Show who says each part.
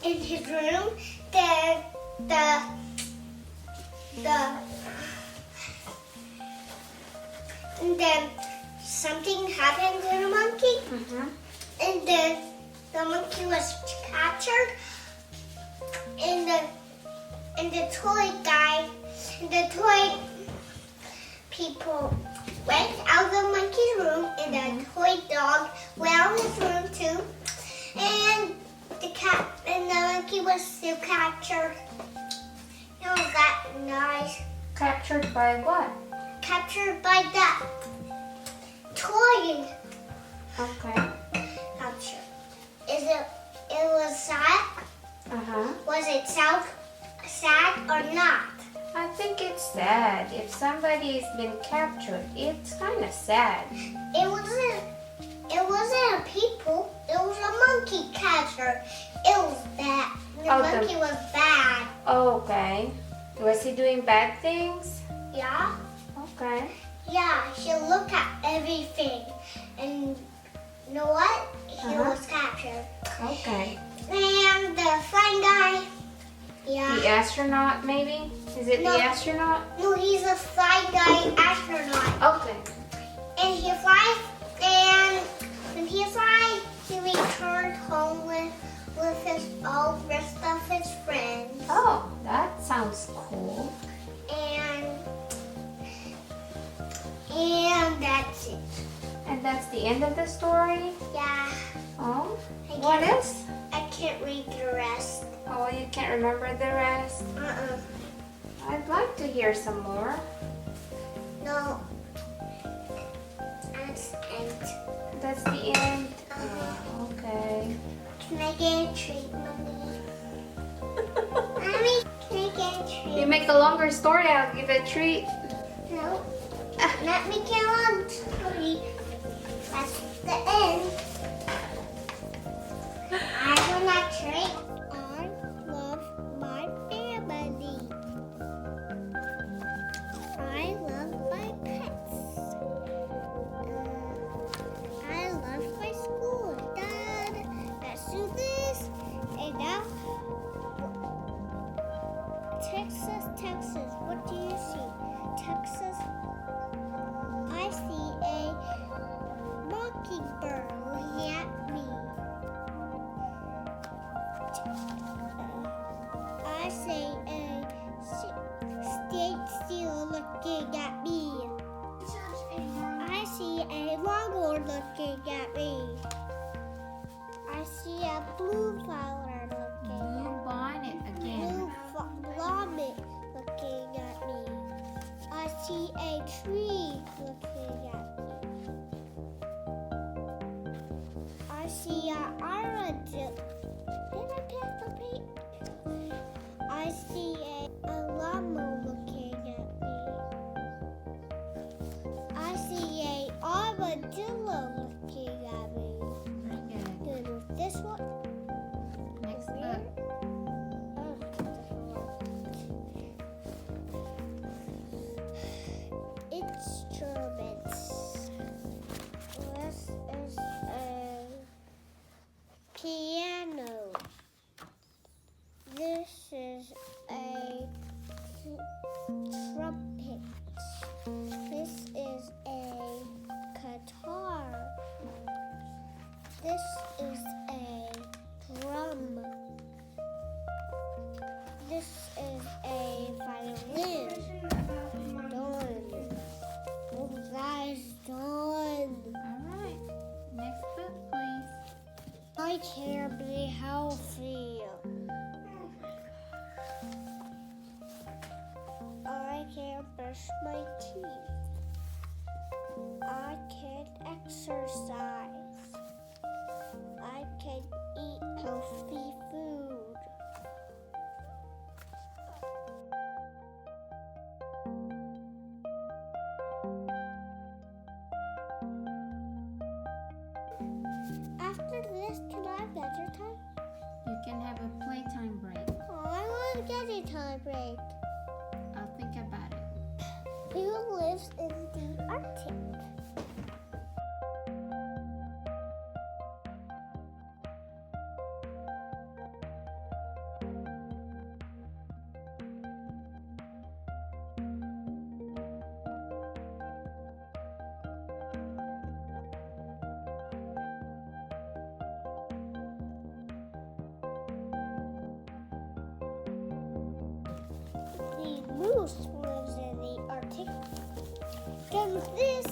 Speaker 1: in his room, then the and then something happened to the monkey, and then the monkey was captured, and the toy guy, and the toy people went out of the monkey's room, and the toy dog went out of his room too, and the monkey was still captured. It was that nice.
Speaker 2: Captured by what?
Speaker 1: Captured by that toy.
Speaker 2: Okay.
Speaker 1: Captured. It was sad? Was it sad or not?
Speaker 2: I think it's sad. If somebody's been captured, it's kind of sad.
Speaker 1: It wasn't a people. It was a monkey captured. It was bad. The monkey was bad.
Speaker 2: Okay. Was he doing bad things?
Speaker 1: Yeah.
Speaker 2: Okay.
Speaker 1: Yeah, he looked at everything. And you know what? He was captured.
Speaker 2: Okay.
Speaker 1: And the flying guy. Yeah.
Speaker 2: The astronaut, maybe? Is it the astronaut?
Speaker 1: No, he's a flying guy astronaut.
Speaker 2: Okay.
Speaker 1: And he flies, and when he flies, he returned home with all the rest of his friends.
Speaker 2: Oh, that sounds cool.
Speaker 1: And that's it.
Speaker 2: And that's the end of the story?
Speaker 1: Yeah.
Speaker 2: Oh, what is?
Speaker 1: I can't read the rest.
Speaker 2: Oh, you can't remember the rest? I'd like to hear some more.
Speaker 1: No. That's it.
Speaker 2: That's the end? Okay.
Speaker 1: Can I get a treat, Mommy? Mommy, can I get a treat?
Speaker 2: You make a longer story, I'll give a treat.
Speaker 1: No. Let me get on story. That's the end. I want a treat. I love my family. I love my pets. I love my school. Dad, let's do this. And now, Texas. What do you see? Texas. I see a mockingbird looking at me. I see a state seal looking at me. I see a longhorn looking at me. I see a blue flower looking.
Speaker 2: Blue bonnet again.
Speaker 1: Blue bonnet looking at me. I see a tree looking at me. I see an orange. Did I pass the paint? I see a llama looking at me. I see a armadillo looking at me.
Speaker 2: Very good.
Speaker 1: Then with this one.
Speaker 2: Next book.
Speaker 1: Instruments. This is a piano. This is a trumpet. This is a guitar. This is a drum. This is a violin. Done. Oh, guys, done.
Speaker 2: Alright. Next book, please.
Speaker 1: I can't be healthy. I can't brush my teeth. I can't exercise. I can eat healthy food. After this, can I have gadget time?
Speaker 2: You can have a playtime break.
Speaker 1: Oh, I want a gadget time break.
Speaker 2: I'll think about it.
Speaker 1: Who lives in the Arctic? moose lives in the Arctic. Then this